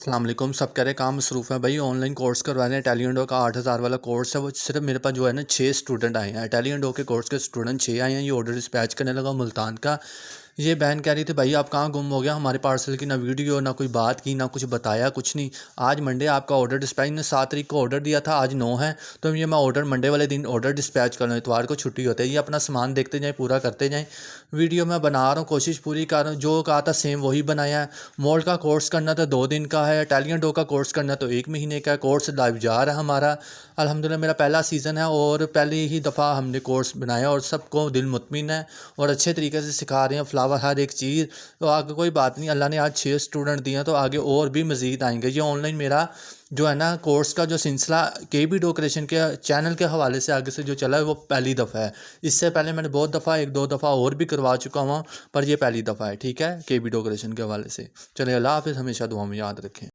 अस्सलाम वालेकुम। सब कह रहे हैं काम मसरूफ़ है भाई, ऑनलाइन कोर्स करवा रहे हैं। टैलिएंडो का 8,000 वाला कोर्स है। वो सिर्फ मेरे पास जो है ना 6 स्टूडेंट आए हैं। टैलिएंडो के कोर्स के स्टूडेंट 6 आए हैं। ये ऑर्डर डिस्पैच करने लगा मुल्तान का। ये बहन कह रही थी भाई आप कहाँ गुम हो गया, हमारे पार्सल की ना वीडियो ना कोई बात की ना कुछ बताया कुछ नहीं। आज मंडे आपका ऑर्डर डिस्पैच ने 7 तारीख को ऑर्डर दिया था, आज 9 है। तो ये मैं ऑर्डर मंडे वाले दिन ऑर्डर डिस्पैच कर रहा हूँ। इतवार को छुट्टी होती है। ये अपना सामान देखते जाएँ, पूरा करते जाएँ। वीडियो मैं बना रहा हूँ, कोशिश पूरी कर रहा हूँ। जो कहा था सेम वही बनाया है। मोल्ड का कोर्स करना था 2 दिन का है। टैलिएंडो का कोर्स करना तो 1 महीने का है। कोर्स लाइव जा रहा है हमारा। अल्हम्दुलिल्लाह मेरा पहला सीज़न है और पहली ही दफ़ा हमने कोर्स बनाया और सबको दिल मुतमिन है और अच्छे तरीके से सिखा रहे हैं। फ्लावर हर एक चीज़। तो आगे कोई बात नहीं, अल्लाह ने आज 6 स्टूडेंट दिए हैं तो आगे और भी मज़ीद आएंगे। ये ऑनलाइन मेरा जो है ना कोर्स का जो सिलसिला KB डेकोरेशन के चैनल के हवाले से आगे से जो चला है वो पहली दफ़ा है। इससे पहले मैंने बहुत दफ़ा 1-2 दफ़ा और भी करवा चुका हूँ, पर ये पहली दफ़ा है। ठीक है, KB डेकोरेशन के हवाले से। चलिए, अल्लाह हाफ़िज़। हमेशा दुआ में याद रखें।